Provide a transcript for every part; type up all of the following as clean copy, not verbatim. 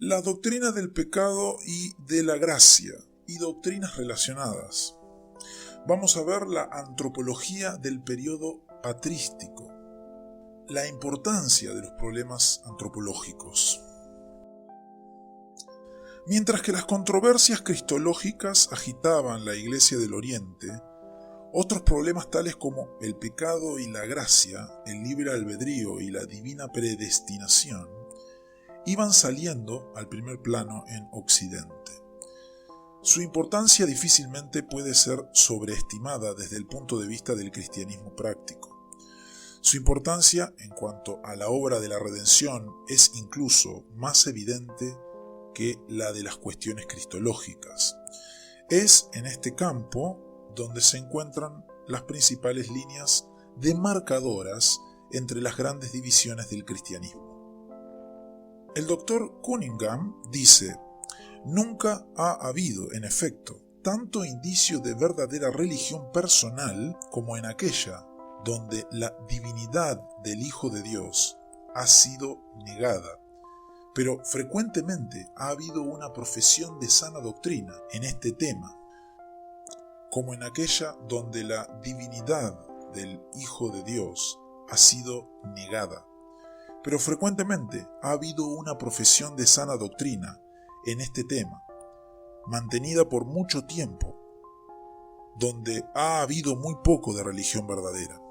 La doctrina del pecado y de la gracia y doctrinas relacionadas. Vamos a ver la antropología del periodo patrístico, la importancia de los problemas antropológicos. Mientras que las controversias cristológicas agitaban la Iglesia del Oriente, otros problemas tales como el pecado y la gracia, el libre albedrío y la divina predestinación iban saliendo al primer plano en Occidente. Su importancia difícilmente puede ser sobreestimada desde el punto de vista del cristianismo práctico. Su importancia en cuanto a la obra de la redención es incluso más evidente que la de las cuestiones cristológicas. Es en este campo donde se encuentran las principales líneas demarcadoras entre las grandes divisiones del cristianismo. El doctor Cunningham dice: nunca ha habido, en efecto, tanto indicio de verdadera religión personal como en aquella donde la divinidad del Hijo de Dios ha sido negada. Pero frecuentemente ha habido una profesión de sana doctrina en este tema, como en aquella donde la divinidad del Hijo de Dios ha sido negada. Pero frecuentemente ha habido una profesión de sana doctrina en este tema, mantenida por mucho tiempo, donde ha habido muy poco de religión verdadera.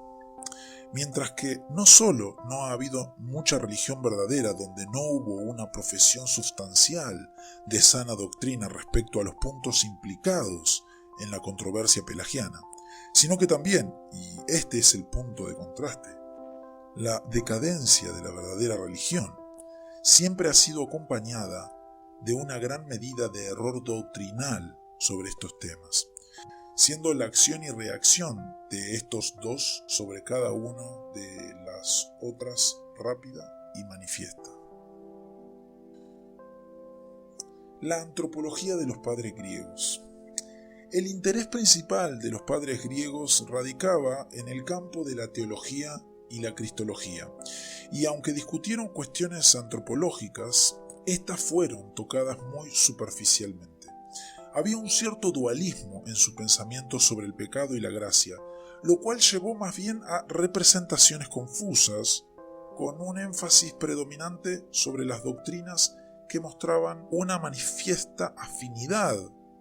Mientras que no solo no ha habido mucha religión verdadera donde no hubo una profesión sustancial de sana doctrina respecto a los puntos implicados en la controversia pelagiana, sino que también, y este es el punto de contraste, la decadencia de la verdadera religión siempre ha sido acompañada de una gran medida de error doctrinal sobre estos temas, siendo la acción y reacción de estos dos sobre cada uno de las otras rápida y manifiesta. La antropología de los padres griegos. El interés principal de los padres griegos radicaba en el campo de la teología y la cristología, y aunque discutieron cuestiones antropológicas, estas fueron tocadas muy superficialmente. Había un cierto dualismo en su pensamiento sobre el pecado y la gracia, lo cual llevó más bien a representaciones confusas, con un énfasis predominante sobre las doctrinas que mostraban una manifiesta afinidad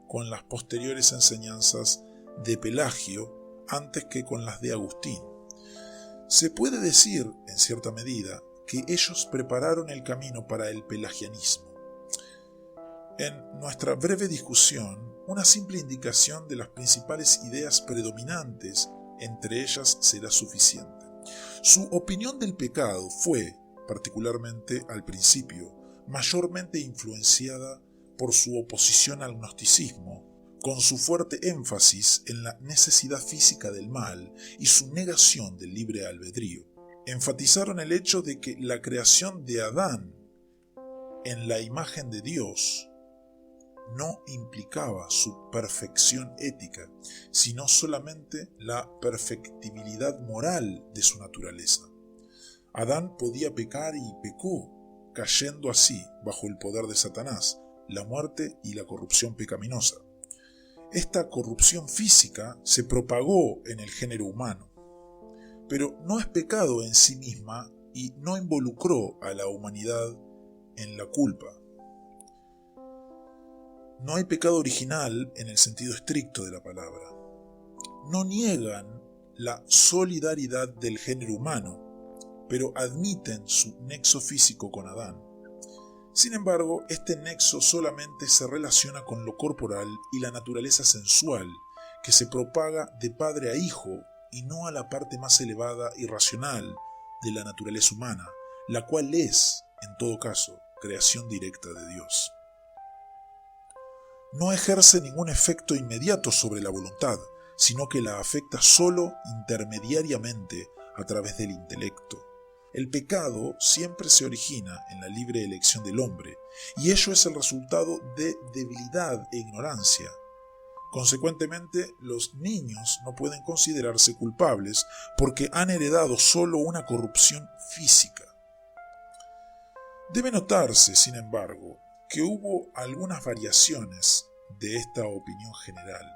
con las posteriores enseñanzas de Pelagio antes que con las de Agustín. Se puede decir, en cierta medida, que ellos prepararon el camino para el pelagianismo. En nuestra breve discusión, una simple indicación de las principales ideas predominantes entre ellas será suficiente. Su opinión del pecado fue, particularmente al principio, mayormente influenciada por su oposición al gnosticismo, con su fuerte énfasis en la necesidad física del mal y su negación del libre albedrío. Enfatizaron el hecho de que la creación de Adán en la imagen de Dios no implicaba su perfección ética, sino solamente la perfectibilidad moral de su naturaleza. Adán podía pecar y pecó, cayendo así bajo el poder de Satanás, la muerte y la corrupción pecaminosa. Esta corrupción física se propagó en el género humano, pero no es pecado en sí misma y no involucró a la humanidad en la culpa. No hay pecado original en el sentido estricto de la palabra. No niegan la solidaridad del género humano, pero admiten su nexo físico con Adán. Sin embargo, este nexo solamente se relaciona con lo corporal y la naturaleza sensual, que se propaga de padre a hijo y no a la parte más elevada y racional de la naturaleza humana, la cual es, en todo caso, creación directa de Dios. No ejerce ningún efecto inmediato sobre la voluntad, sino que la afecta solo intermediariamente a través del intelecto. El pecado siempre se origina en la libre elección del hombre, y ello es el resultado de debilidad e ignorancia. Consecuentemente, los niños no pueden considerarse culpables porque han heredado solo una corrupción física. Debe notarse, sin embargo, que hubo algunas variaciones de esta opinión general.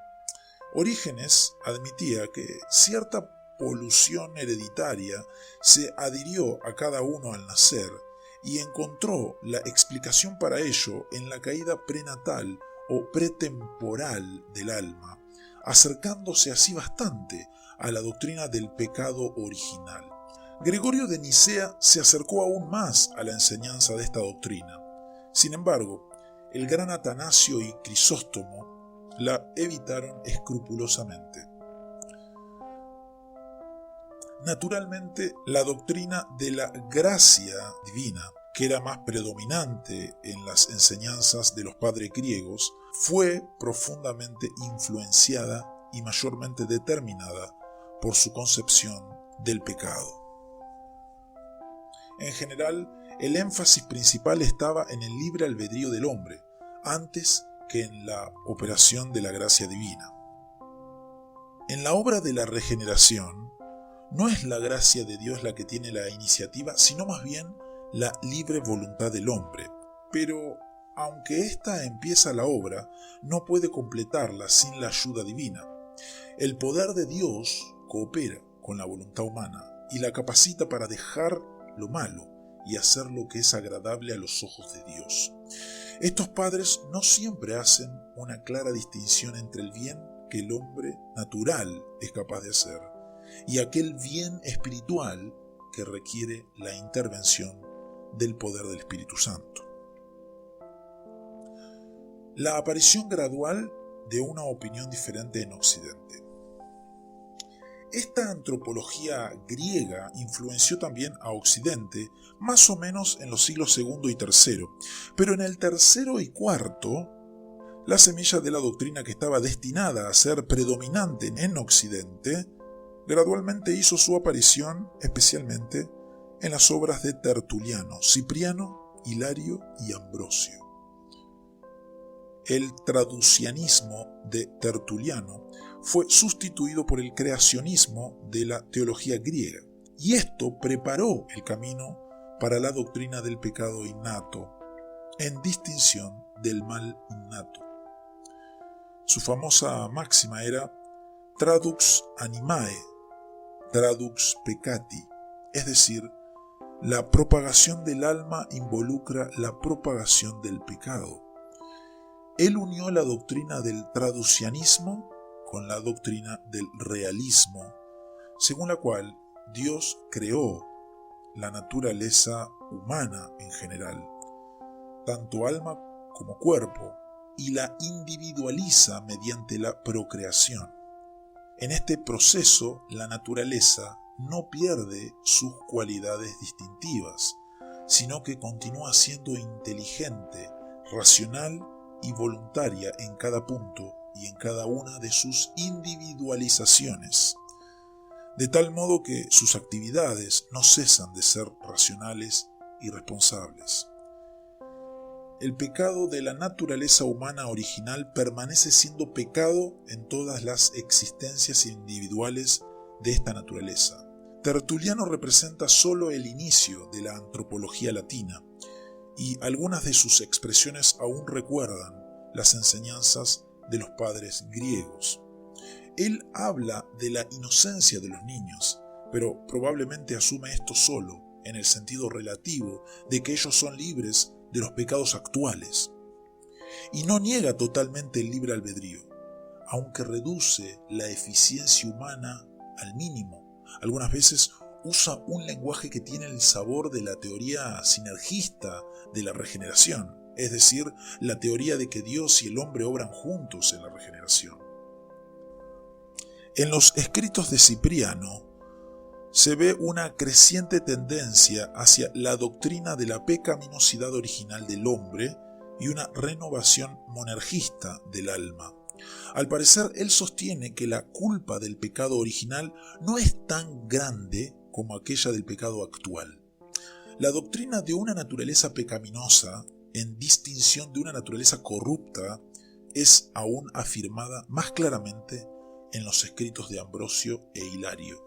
Orígenes admitía que cierta polución hereditaria se adhirió a cada uno al nacer y encontró la explicación para ello en la caída prenatal o pretemporal del alma, acercándose así bastante a la doctrina del pecado original. Gregorio de Nicea se acercó aún más a la enseñanza de esta doctrina. Sin embargo, el gran Atanasio y Crisóstomo la evitaron escrupulosamente. Naturalmente, la doctrina de la gracia divina, que era más predominante en las enseñanzas de los padres griegos, fue profundamente influenciada y mayormente determinada por su concepción del pecado. En general, el énfasis principal estaba en el libre albedrío del hombre, antes que en la operación de la gracia divina. En la obra de la regeneración, no es la gracia de Dios la que tiene la iniciativa, sino más bien la libre voluntad del hombre. Pero, aunque ésta empieza la obra, no puede completarla sin la ayuda divina. El poder de Dios coopera con la voluntad humana y la capacita para dejar lo malo y hacer lo que es agradable a los ojos de Dios. Estos padres no siempre hacen una clara distinción entre el bien que el hombre natural es capaz de hacer y aquel bien espiritual que requiere la intervención del poder del Espíritu Santo. La aparición gradual de una opinión diferente en Occidente. Esta antropología griega influenció también a Occidente, más o menos en los siglos II y III, pero en el III y IV, la semilla de la doctrina que estaba destinada a ser predominante en Occidente, gradualmente hizo su aparición especialmente en las obras de Tertuliano, Cipriano, Hilario y Ambrosio. El traducianismo de Tertuliano fue sustituido por el creacionismo de la teología griega, y esto preparó el camino para la doctrina del pecado innato, en distinción del mal innato. Su famosa máxima era tradux animae, tradux peccati, es decir, la propagación del alma involucra la propagación del pecado. Él unió la doctrina del traducianismo con la doctrina del realismo, según la cual Dios creó la naturaleza humana en general, tanto alma como cuerpo, y la individualiza mediante la procreación. En este proceso, la naturaleza no pierde sus cualidades distintivas, sino que continúa siendo inteligente, racional y voluntaria en cada punto y en cada una de sus individualizaciones, de tal modo que sus actividades no cesan de ser racionales y responsables. El pecado de la naturaleza humana original permanece siendo pecado en todas las existencias individuales de esta naturaleza. Tertuliano representa solo el inicio de la antropología latina, y algunas de sus expresiones aún recuerdan las enseñanzas de los padres griegos. Él habla de la inocencia de los niños, pero probablemente asume esto solo en el sentido relativo de que ellos son libres de los pecados actuales, y no niega totalmente el libre albedrío, aunque reduce la eficiencia humana al mínimo. Algunas veces usa un lenguaje que tiene el sabor de la teoría sinergista de la regeneración, es decir, la teoría de que Dios y el hombre obran juntos en la regeneración. En los escritos de Cipriano se ve una creciente tendencia hacia la doctrina de la pecaminosidad original del hombre y una renovación monergista del alma. Al parecer, él sostiene que la culpa del pecado original no es tan grande como aquella del pecado actual. La doctrina de una naturaleza pecaminosa, en distinción de una naturaleza corrupta, es aún afirmada más claramente en los escritos de Ambrosio e Hilario.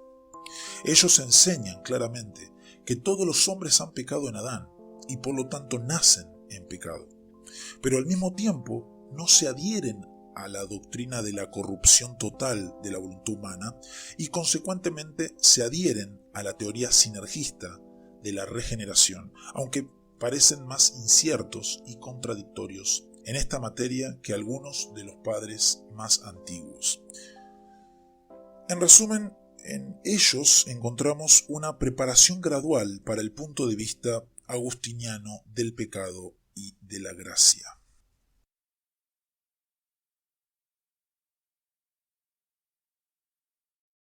Ellos enseñan claramente que todos los hombres han pecado en Adán y por lo tanto nacen en pecado. pero al mismo tiempo no se adhieren a la doctrina de la corrupción total de la voluntad humana y consecuentemente se adhieren a la teoría sinergista de la regeneración, aunque parecen más inciertos y contradictorios en esta materia que algunos de los padres más antiguos. En resumen, en ellos encontramos una preparación gradual para el punto de vista agustiniano del pecado y de la gracia.